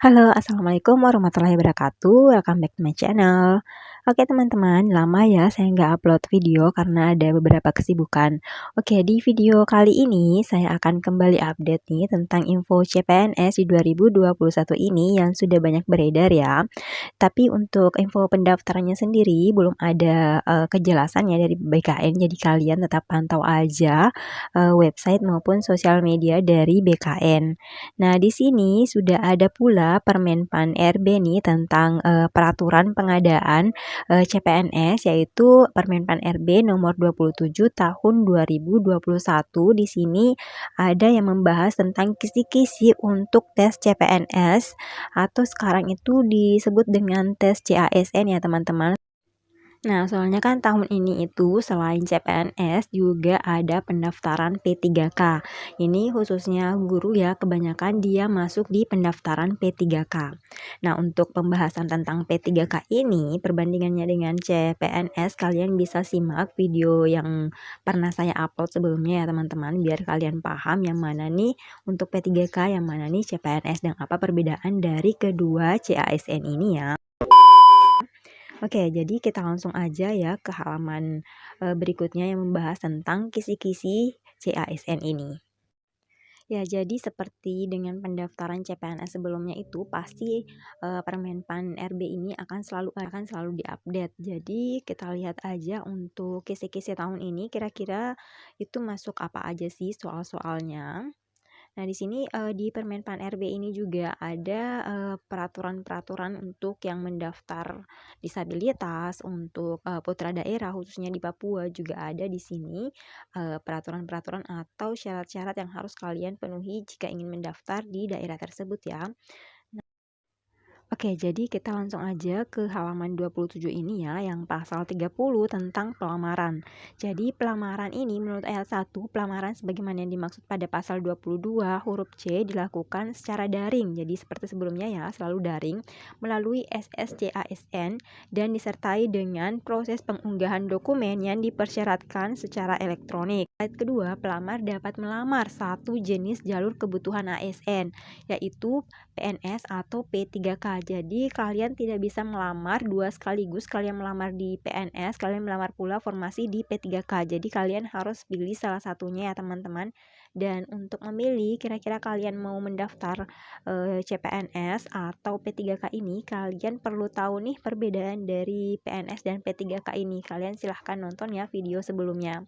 Halo, assalamualaikum warahmatullahi wabarakatuh. Welcome back to my channel. Oke teman-teman, lama ya saya nggak upload video karena ada beberapa kesibukan. Oke, di video kali ini saya akan kembali update nih tentang info CPNS di 2021 ini yang sudah banyak beredar ya. Tapi untuk info pendaftarannya sendiri belum ada kejelasan ya dari BKN. Jadi kalian tetap pantau aja website maupun sosial media dari BKN. Nah, di sini sudah ada pula Permenpan RB nih tentang peraturan pengadaan CPNS, yaitu Permenpan RB nomor 27 tahun 2021. Di sini ada yang membahas tentang kisi-kisi untuk tes CPNS atau sekarang itu disebut dengan tes CASN ya teman-teman. Nah, soalnya kan tahun ini itu selain CPNS juga ada pendaftaran P3K. Ini khususnya guru ya, kebanyakan dia masuk di pendaftaran P3K. Nah, untuk pembahasan tentang P3K ini, perbandingannya dengan CPNS, kalian bisa simak video yang pernah saya upload sebelumnya ya teman-teman, biar kalian paham yang mana nih untuk P3K, yang mana nih CPNS, dan apa perbedaan dari kedua CASN ini ya. Oke, jadi kita langsung aja ya ke halaman berikutnya yang membahas tentang kisi-kisi CASN ini. Ya, jadi seperti dengan pendaftaran CPNS sebelumnya itu pasti Permenpan RB ini akan selalu diupdate. Jadi kita lihat aja untuk kisi-kisi tahun ini kira-kira itu masuk apa aja sih soal-soalnya. Nah, di sini di Permenpan RB ini juga ada peraturan-peraturan untuk yang mendaftar disabilitas, untuk putra daerah khususnya di Papua juga ada di sini peraturan-peraturan atau syarat-syarat yang harus kalian penuhi jika ingin mendaftar di daerah tersebut ya. Oke, jadi kita langsung aja ke halaman 27 ini ya, yang pasal 30 tentang pelamaran. Jadi pelamaran ini menurut ayat 1, pelamaran sebagaimana yang dimaksud pada pasal 22 huruf C dilakukan secara daring. Jadi seperti sebelumnya ya, selalu daring melalui SSCASN dan disertai dengan proses pengunggahan dokumen yang dipersyaratkan secara elektronik. Ayat kedua, pelamar dapat melamar satu jenis jalur kebutuhan ASN, yaitu PNS atau P3K. Jadi kalian tidak bisa melamar dua sekaligus, kalian melamar di PNS, kalian melamar pula formasi di P3K. Jadi kalian harus pilih salah satunya ya teman-teman. Dan untuk memilih kira-kira kalian mau mendaftar CPNS atau P3K ini, kalian perlu tahu nih perbedaan dari PNS dan P3K ini. Kalian silahkan nonton ya video sebelumnya.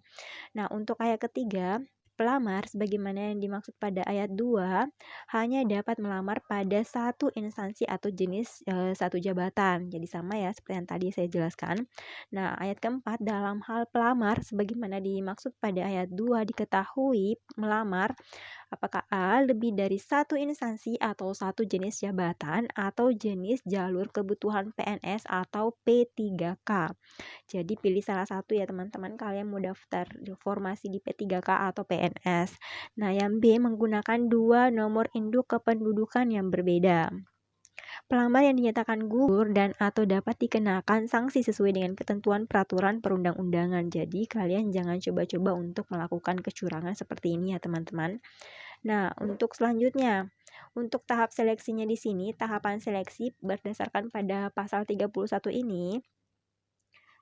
Nah, untuk ayat ketiga, pelamar sebagaimana yang dimaksud pada ayat 2 hanya dapat melamar pada satu instansi atau jenis satu jabatan. Jadi sama ya seperti yang tadi saya jelaskan. Nah, ayat keempat, dalam hal pelamar sebagaimana dimaksud pada ayat 2 diketahui melamar apakah A lebih dari satu instansi atau satu jenis jabatan atau jenis jalur kebutuhan PNS atau P3K. Jadi pilih salah satu ya teman-teman, kalian mau daftar formasi di P3K atau PNS. Nah, yang B menggunakan dua nomor induk kependudukan yang berbeda. Pelamar yang dinyatakan gugur dan atau dapat dikenakan sanksi sesuai dengan ketentuan peraturan perundang-undangan. Jadi kalian jangan coba-coba untuk melakukan kecurangan seperti ini ya teman-teman. Nah, untuk selanjutnya, untuk tahap seleksinya di sini, tahapan seleksi berdasarkan pada pasal 31 ini,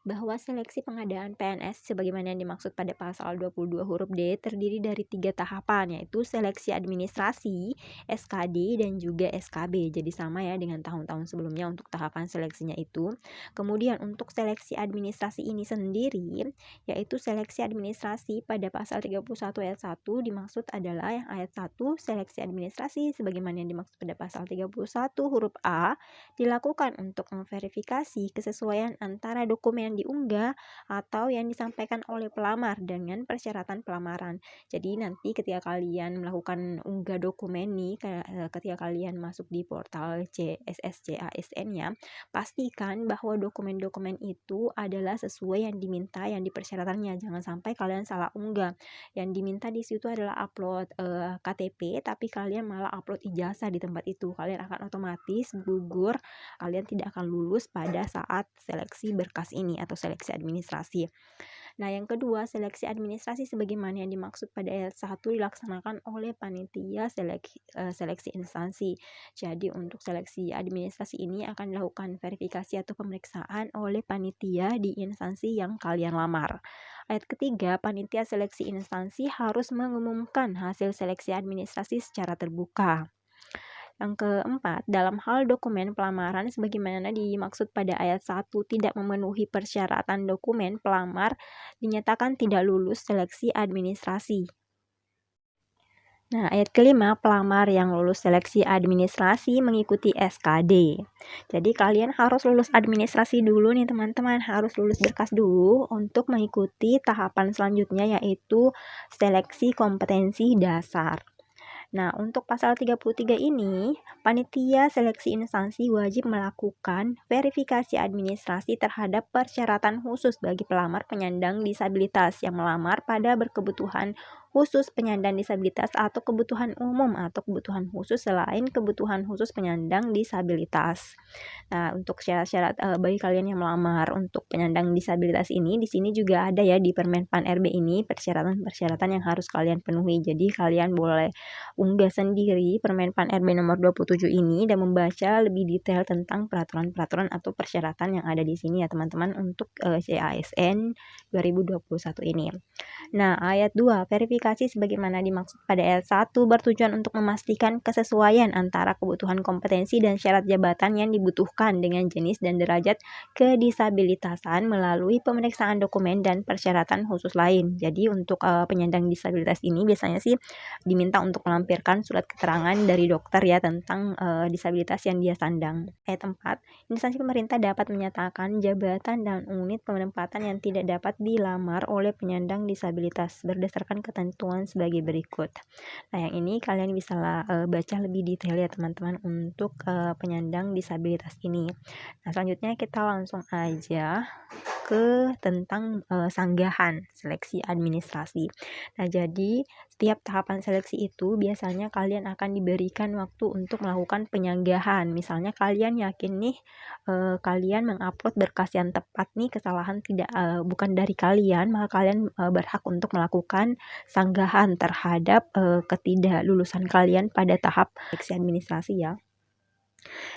bahwa seleksi pengadaan PNS sebagaimana yang dimaksud pada pasal 22 huruf D terdiri dari 3 tahapan, yaitu seleksi administrasi, SKD, dan juga SKB. Jadi sama ya dengan tahun-tahun sebelumnya untuk tahapan seleksinya itu. Kemudian untuk seleksi administrasi ini sendiri, yaitu seleksi administrasi pada pasal 31 ayat 1 dimaksud adalah yang ayat 1, seleksi administrasi sebagaimana yang dimaksud pada pasal 31 huruf A dilakukan untuk memverifikasi kesesuaian antara dokumen yang diunggah atau yang disampaikan oleh pelamar dengan persyaratan pelamaran. Jadi nanti ketika kalian melakukan unggah dokumen nih, ketika kalian masuk di portal CSSCASN ya, pastikan bahwa dokumen-dokumen itu adalah sesuai yang diminta, yang dipersyaratkannya. Jangan sampai kalian salah unggah. Yang diminta di situ adalah upload KTP, tapi kalian malah upload ijazah di tempat itu. Kalian akan otomatis gugur, kalian tidak akan lulus pada saat seleksi berkas ini atau seleksi administrasi. Nah, yang kedua, seleksi administrasi sebagaimana yang dimaksud pada ayat 1 dilaksanakan oleh panitia seleksi instansi. Jadi, untuk seleksi administrasi ini akan dilakukan verifikasi atau pemeriksaan oleh panitia di instansi yang kalian lamar. Ayat ketiga, panitia seleksi instansi harus mengumumkan hasil seleksi administrasi secara terbuka. Yang keempat, dalam hal dokumen pelamaran sebagaimana dimaksud pada ayat 1 tidak memenuhi persyaratan dokumen pelamar dinyatakan tidak lulus seleksi administrasi. Nah, ayat kelima, pelamar yang lulus seleksi administrasi mengikuti SKD. Jadi kalian harus lulus administrasi dulu nih teman-teman, harus lulus berkas dulu untuk mengikuti tahapan selanjutnya yaitu seleksi kompetensi dasar. Nah, untuk pasal 33 ini, panitia seleksi instansi wajib melakukan verifikasi administrasi terhadap persyaratan khusus bagi pelamar penyandang disabilitas yang melamar pada berkebutuhan khusus penyandang disabilitas atau kebutuhan umum atau kebutuhan khusus selain kebutuhan khusus penyandang disabilitas. Nah, untuk syarat-syarat bagi kalian yang melamar untuk penyandang disabilitas ini, di sini juga ada ya di Permen PAN RB ini persyaratan-persyaratan yang harus kalian penuhi. Jadi kalian boleh unggah sendiri Permen PAN RB nomor 27 ini dan membaca lebih detail tentang peraturan-peraturan atau persyaratan yang ada di sini ya teman-teman untuk CASN 2021 ini. Nah, ayat 2, verifikasi sebagaimana dimaksud pada ayat 1 bertujuan untuk memastikan kesesuaian antara kebutuhan kompetensi dan syarat jabatan yang dibutuhkan dengan jenis dan derajat kedisabilitasan melalui pemeriksaan dokumen dan persyaratan khusus lain. Jadi untuk penyandang disabilitas ini biasanya sih diminta untuk melampirkan surat keterangan dari dokter ya tentang disabilitas yang dia sandang. Ayat 4, instansi pemerintah dapat menyatakan jabatan dan unit penempatan yang tidak dapat dilamar oleh penyandang disabilitas berdasarkan ketentuan sebagai berikut. Nah, yang ini kalian bisa baca lebih detail ya teman-teman untuk penyandang disabilitas ini. Nah, selanjutnya kita langsung aja ke tentang sanggahan seleksi administrasi. Nah, jadi setiap tahapan seleksi itu biasanya kalian akan diberikan waktu untuk melakukan penyanggahan. Misalnya kalian yakin nih kalian mengupload berkas yang tepat nih, kesalahan bukan dari kalian, maka kalian berhak untuk melakukan sanggahan terhadap ketidaklulusan kalian pada tahap seleksi administrasi ya.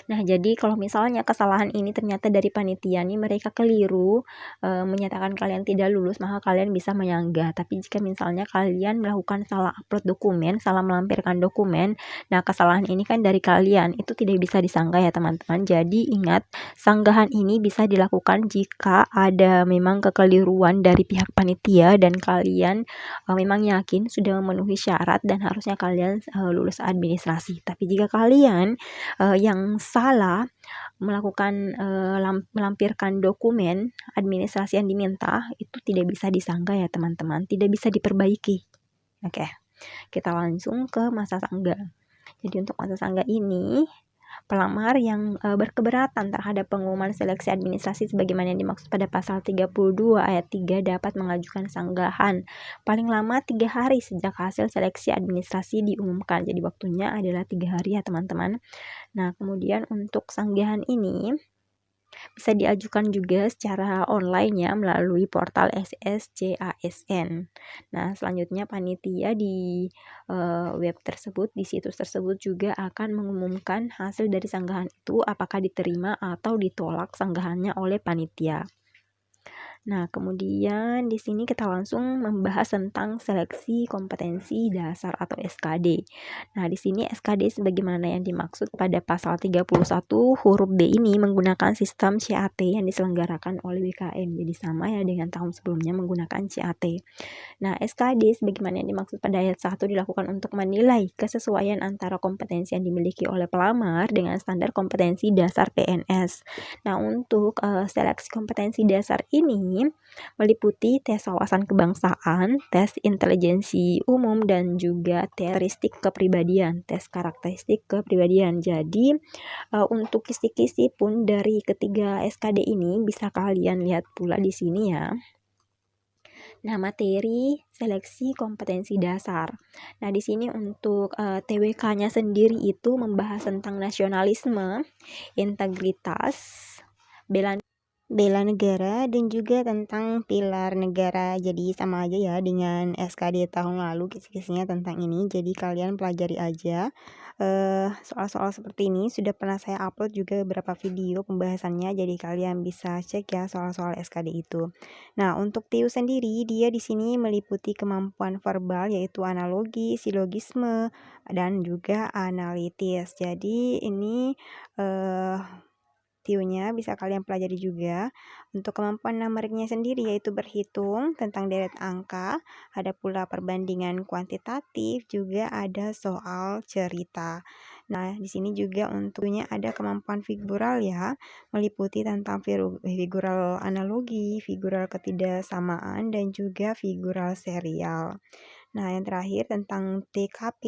Nah, jadi kalau misalnya kesalahan ini ternyata dari panitia nih mereka keliru menyatakan kalian tidak lulus, maka kalian bisa menyanggah. Tapi jika misalnya kalian melakukan salah upload dokumen, salah melampirkan dokumen, nah kesalahan ini kan dari kalian, itu tidak bisa disanggah ya teman-teman. Jadi ingat, sanggahan ini bisa dilakukan jika ada memang kekeliruan dari pihak panitia dan kalian memang yakin sudah memenuhi syarat dan harusnya kalian lulus administrasi. Tapi jika kalian yang salah melakukan melampirkan dokumen administrasi yang diminta, itu tidak bisa disanggah ya teman-teman, tidak bisa diperbaiki. Oke, kita langsung ke masa sanggah. Jadi untuk masa sanggah ini, pelamar yang berkeberatan terhadap pengumuman seleksi administrasi sebagaimana yang dimaksud pada pasal 32 ayat 3 dapat mengajukan sanggahan paling lama 3 hari sejak hasil seleksi administrasi diumumkan. Jadi waktunya adalah 3 hari ya teman-teman. Nah, kemudian untuk sanggahan ini bisa diajukan juga secara online ya melalui portal SSCASN. Nah, selanjutnya panitia di web tersebut, di situs tersebut juga akan mengumumkan hasil dari sanggahan itu apakah diterima atau ditolak sanggahannya oleh panitia. Nah, kemudian di sini kita langsung membahas tentang seleksi kompetensi dasar atau SKD. Nah, di sini SKD sebagaimana yang dimaksud pada pasal 31 huruf B ini menggunakan sistem CAT yang diselenggarakan oleh BKN. Jadi sama ya dengan tahun sebelumnya menggunakan CAT. Nah, SKD sebagaimana yang dimaksud pada ayat 1 dilakukan untuk menilai kesesuaian antara kompetensi yang dimiliki oleh pelamar dengan standar kompetensi dasar PNS. Nah, untuk seleksi kompetensi dasar ini meliputi tes wawasan kebangsaan, tes intelijensi umum, dan juga tes karakteristik kepribadian. Jadi untuk kisi-kisi pun dari ketiga SKD ini bisa kalian lihat pula di sini ya. Nah, materi seleksi kompetensi dasar. Nah, di sini untuk TWK-nya sendiri itu membahas tentang nasionalisme, integritas, bela bela negara, dan juga tentang pilar negara. Jadi sama aja ya dengan SKD tahun lalu kisi-kisinya tentang ini. Jadi kalian pelajari aja. Soal-soal seperti ini sudah pernah saya upload juga beberapa video pembahasannya. Jadi kalian bisa cek ya soal-soal SKD itu. Nah, untuk TIU sendiri dia di sini meliputi kemampuan verbal yaitu analogi, silogisme, dan juga analitis. Jadi ini TIU-nya bisa kalian pelajari juga. Untuk kemampuan numeriknya sendiri yaitu berhitung tentang deret angka, ada pula perbandingan kuantitatif, juga ada soal cerita. Nah, di sini juga untuknya ada kemampuan figural ya, meliputi tentang figural analogi, figural ketidaksamaan, dan juga figural serial. Nah, yang terakhir tentang TKP,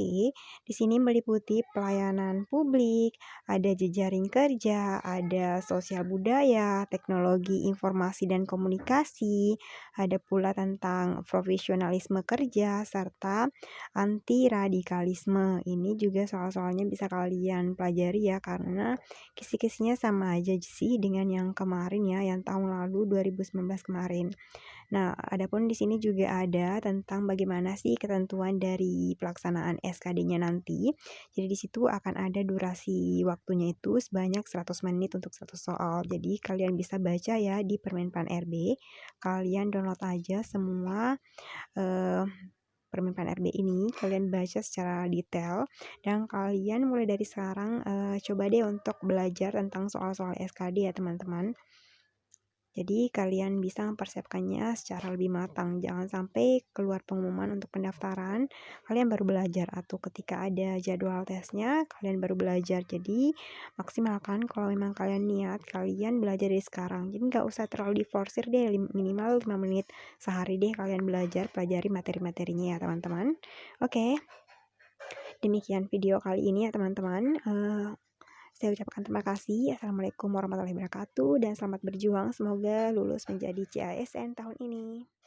di sini meliputi pelayanan publik, ada jejaring kerja, ada sosial budaya, teknologi informasi dan komunikasi, ada pula tentang profesionalisme kerja, serta anti radikalisme. Ini juga soal-soalnya bisa kalian pelajari ya, karena kisi-kisinya sama aja sih dengan yang kemarin ya, yang tahun lalu 2019 kemarin. Nah, adapun di sini juga ada tentang bagaimana sih ketentuan dari pelaksanaan SKD-nya nanti. Jadi di situ akan ada durasi waktunya itu sebanyak 100 menit untuk satu soal. Jadi kalian bisa baca ya di Permenpan RB. Kalian download aja semua eh, Permenpan RB ini, kalian baca secara detail dan kalian mulai dari sekarang coba deh untuk belajar tentang soal-soal SKD ya teman-teman. Jadi kalian bisa mempersiapkannya secara lebih matang. Jangan sampai keluar pengumuman untuk pendaftaran, kalian baru belajar, atau ketika ada jadwal tesnya, kalian baru belajar. Jadi maksimalkan kalau memang kalian niat, kalian belajar dari sekarang. Jadi nggak usah terlalu diforsir deh, minimal 5 menit sehari deh kalian belajar, pelajari materi-materinya ya teman-teman. Oke, demikian video kali ini ya teman-teman. Saya ucapkan terima kasih. Assalamualaikum warahmatullahi wabarakatuh dan selamat berjuang. Semoga lulus menjadi CASN tahun ini.